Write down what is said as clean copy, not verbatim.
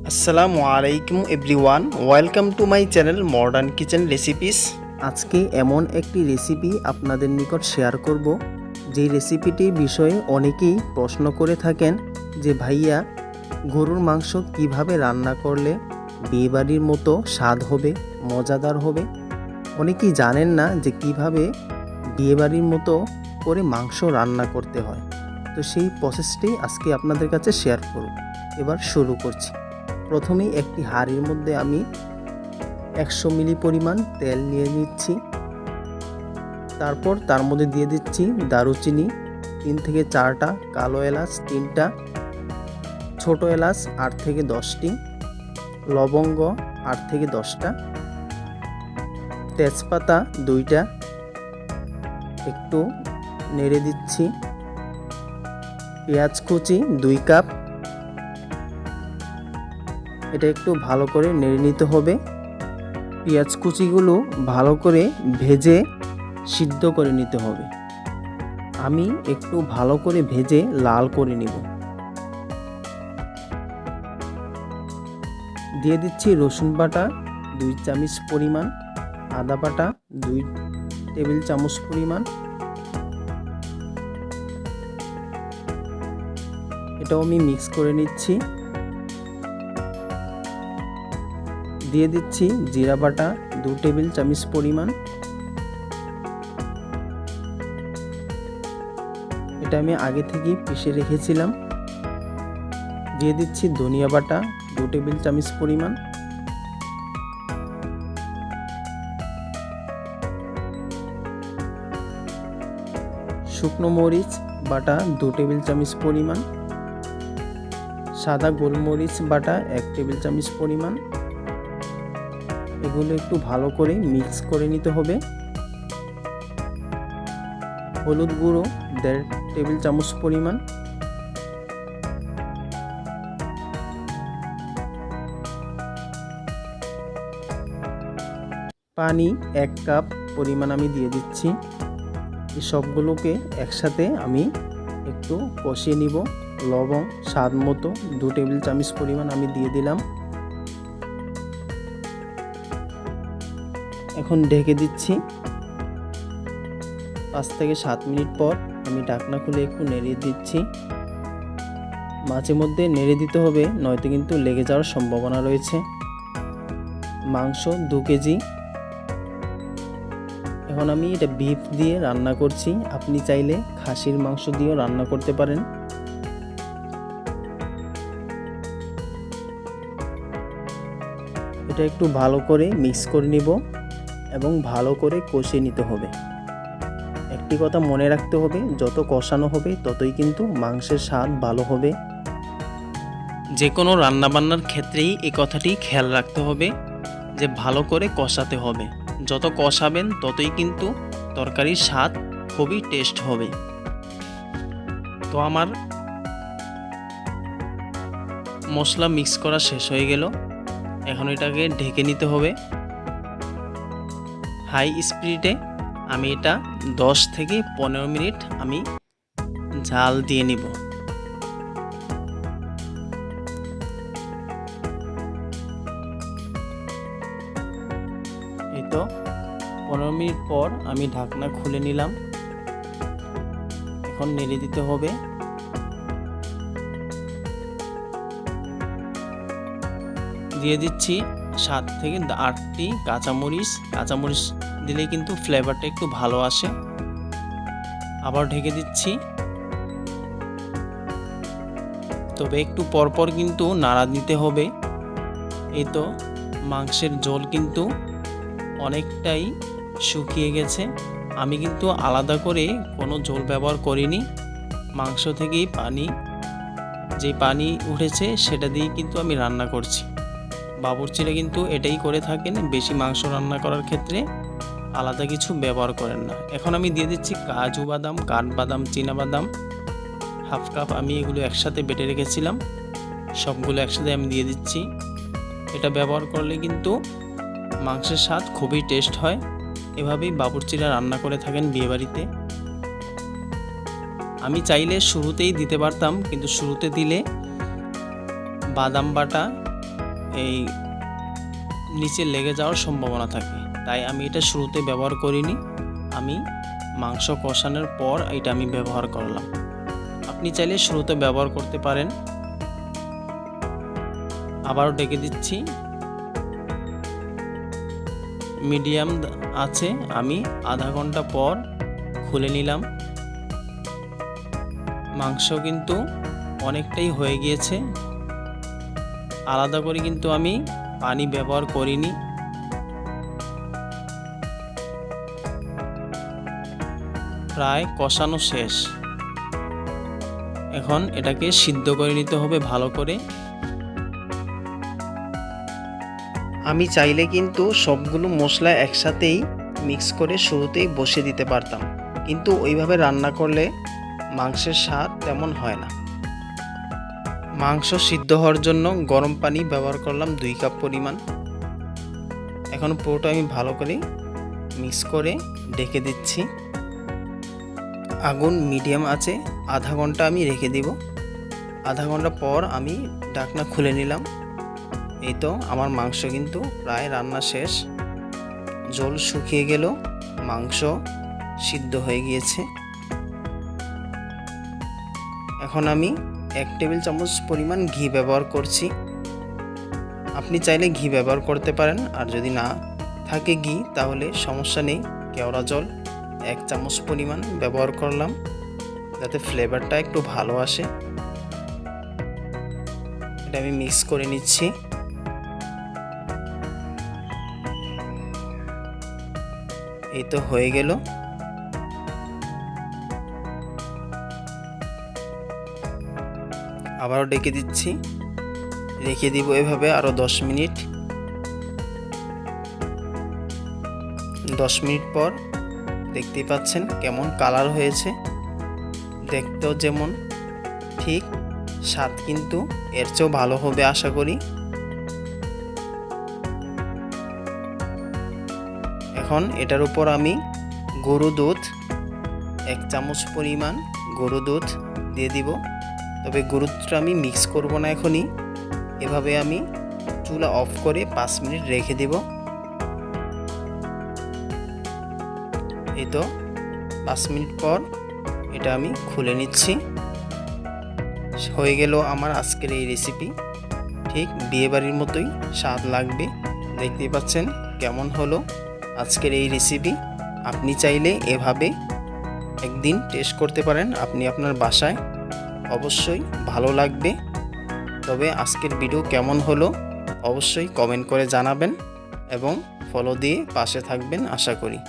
আসসালামু আলাইকুম everyone, welcome to my channel modern kitchen recipes. আজকে এমন একটি রেসিপি আপনাদের নিকট শেয়ার করব, যে রেসিপিটির বিষয়ে অনেকেই প্রশ্ন করে থাকেন যে ভাইয়া, গরুর মাংস কিভাবে রান্না করলে বিয়েবাড়ির মতো স্বাদ হবে, মজাদার হবে। অনেকেই জানেন না যে কিভাবে বিয়েবাড়ির মতো করে মাংস রান্না করতে হয়। তো সেই প্রসেসটি আজকে আপনাদের কাছে শেয়ার করব। এবার শুরু করছি। প্রথমেই একটি হাঁড়ির মধ্যে আমি 100 মিলি পরিমাণ তেল নিয়ে নিচ্ছি। তারপর তার মধ্যে দিয়ে দিচ্ছি দারুচিনি 3 থেকে 4টা, কালো এলাচ 3টা, ছোট এলাচ 8 থেকে 10টি, লবঙ্গ 8 থেকে 10টা, তেজপাতা 2টা, একটু নেড়ে দিচ্ছি। পেঁয়াজ কুচি 2 কাপ, এটা একটু ভালো করে নেড়ে নিতে হবে। পেঁয়াজ কুচিগুলো ভালো করে ভেজে সিদ্ধ করে নিতে হবে। আমি একটু ভালো করে ভেজে লাল করে নিব। দিয়ে দিচ্ছি রসুন বাটা 2 চামচ পরিমাণ, আদা বাটা 2 টেবিল চামচ পরিমাণ। এটাও আমি মিক্স করে নিচ্ছি। দিয়ে দিচ্ছি জিরা বাটা 2 টেবিল চামচ পরিমাণ। এটা আমি আগে থেকেই পিষে রেখেছিলাম। দিয়ে দিচ্ছি ধনিয়া বাটা 2 টেবিল চামচ পরিমাণ। শুকনো মরিচ বাটা 2 টেবিল চামচ পরিমাণ। সাদা গোলমরিচ বাটা 1 টেবিল চামচ পরিমাণ। এগুলো একটু ভালো করে মিক্স করে নিতে হবে। হলুদ গুঁড়ো 1.5 টেবিল চামচ পরিমাণ। পানি 1 কাপ পরিমাণ আমি দিয়ে দিচ্ছি। এই সবগুলোকে একসাথে আমি একটু কষিয়ে নিব। লবণ স্বাদ মতো 2 টেবিল চামচ পরিমাণ আমি দিয়ে দিলাম। এখন ঢেকে দিচ্ছি। 5 থেকে 7 মিনিট পর আমি ঢাকনা খুলে একটু নেড়ে দিচ্ছি। মাঝে মধ্যে নেড়ে দিতে হবে, নয়তো কিন্তু লেগে যাওয়ার সম্ভাবনা রয়েছে। মাংস 2 কেজি। এখন আমি এটা বিফ দিয়ে রান্না করছি। আপনি চাইলে খাসির মাংস দিয়েও রান্না করতে পারেন। এটা একটু ভালো করে মিক্স করে নিব এবং ভালো করে কষিয়ে নিতে হবে। একটি কথা মনে রাখতে হবে, যত কষানো হবে ততই কিন্তু মাংসের স্বাদ ভালো হবে। যে কোনো রান্নাবান্নার ক্ষেত্রেই এই কথাটি খেয়াল রাখতে হবে যে ভালো করে কষাতে হবে। যত কষাবেন ততই কিন্তু তরকারির স্বাদ খুবই টেস্ট হবে। তো আমার মশলা মিক্স করা শেষ হয়ে গেল। এখন এটাকে ঢেকে নিতে হবে। হাই স্পিডে আমি এটা 10 থেকে 15 মিনিট আমি ঝাল দিয়ে নিব। এই তো 15 মিনিট পর আমি ঢাকনা খুলে নিলাম। এখন নেড়ে দিতে হবে। দিয়ে দিচ্ছি 7 থেকে 8টি কাঁচামরিচ। কাঁচামরিচ দিলে কিন্তু ফ্লেভারটা একটু ভালো আসে। আবার ঢেকে দিচ্ছি। তবে একটু পরপর কিন্তু নাড়া দিতে হবে। এই তো মাংসের ঝোল কিন্তু অনেকটাই শুকিয়ে গেছে। আমি কিন্তু আলাদা করে কোনো ঝোল ব্যবহার করিনি। মাংস থেকেই যে পানি উঠেছে সেটা দিয়ে কিন্তু আমি রান্না করছি। বাবুর্চিরা কিন্তু এটাই করে থাকেন, বেশি মাংস রান্না করার ক্ষেত্রে আলাদা কিছু ব্যবহার করেন না। এখন আমি দিয়ে দিচ্ছি কাজু বাদাম, কাঠবাদাম, চীনাবাদাম 1/2 কাপ। আমি এগুলো একসাথে বেটে রেখেছিলাম, সবগুলো একসাথে আমি দিয়ে দিচ্ছি। এটা ব্যবহার করলে কিন্তু মাংসের স্বাদ খুবই টেস্ট হয়। এভাবেই বাবুর্চিরা রান্না করে থাকেন বিয়েবাড়িতে। আমি চাইলে শুরুতেই দিতে পারতাম, কিন্তু শুরুতে দিলে বাদাম বাটা এই নিচে লেগে যাওয়ার সম্ভাবনা থাকে, তাই আমি এটা শুরুতে ব্যবহার করিনি। আমি মাংস কষানোর পর এটা আমি ব্যবহার করলাম। আপনি চাইলে শুরুতে ব্যবহার করতে পারেন। আবারও ডেকে দিচ্ছি। মিডিয়াম আছে, আমি আধা ঘন্টা পর খুলে নিলাম। মাংস কিন্তু অনেকটাই হয়ে গিয়েছে। আলাদা করে কিন্তু আমি পানি ব্যবহার করিনি। প্রায় কষানো শেষ। এখন এটাকে সিদ্ধ করে নিতে হবে ভালো করে। আমি চাইলে কিন্তু সবগুলো মশলা একসাথেই মিক্স করে শুরুতেই বসিয়ে দিতে পারতাম, কিন্তু ওইভাবে রান্না করলে মাংসের স্বাদ তেমন হয় না। মাংস সিদ্ধ হওয়ার জন্য গরম পানি ব্যবহার করলাম 2 কাপ পরিমাণ। এখন পুরোটা আমি ভালো করে মিক্স করে ঢেকে দিচ্ছি। আগুন মিডিয়াম আছে, আধা ঘন্টা আমি রেখে দিব। আধা ঘন্টা পর আমি ঢাকনা খুলে নিলাম। এই তো আমার মাংস কিন্তু প্রায় রান্না শেষ। জল শুকিয়ে গেল, মাংস সিদ্ধ হয়ে গিয়েছে। এখন আমি 1 টেবিল চামচ পরিমাণ ঘি ব্যবহার করছি। আপনি চাইলে ঘি ব্যবহার করতে পারেন, আর যদি না থাকে ঘি তাহলে সমস্যা নেই। কেওড়া জল 1 চামচ পরিমাণ ব্যবহার করলাম, যাতে ফ্লেভারটা একটু ভালো আসে। এটা আমি মিক্স করে নিচ্ছি। এই তো হয়ে গেল। আবারও ডেকে দিচ্ছি, রেখে দিব এভাবে আরও 10 মিনিট। 10 মিনিট পর দেখতেই পাচ্ছেন কেমন কালার হয়েছে। দেখতেও যেমন, ঠিক স্বাদ কিন্তু এর চেয়েও ভালো হবে আশা করি। এখন এটার উপর আমি গরু দুধ 1 চামচ পরিমাণ গরু দুধ দিয়ে দিব। তবে গরু দুধটা আমি মিক্স করব না এখনই, এভাবে আমি চুলা অফ করে 5 মিনিট রেখে দেব। এই তো 5 মিনিট পর এটা আমি খুলে নিচ্ছি। হয়ে গেল আমার আজকের এই রেসিপি। ঠিক বিয়েবাড়ির মতোই স্বাদ লাগবে। দেখতেই পাচ্ছেন কেমন হলো আজকের এই রেসিপি। আপনি চাইলে এভাবে একদিন টেস্ট করতে পারেন আপনি আপনার বাসায়, অবশ্যই ভালো লাগবে। তবে আজকের ভিডিও কেমন হলো অবশ্যই কমেন্ট করে জানাবেন এবং ফলো দিয়ে পাশে থাকবেন আশা করি।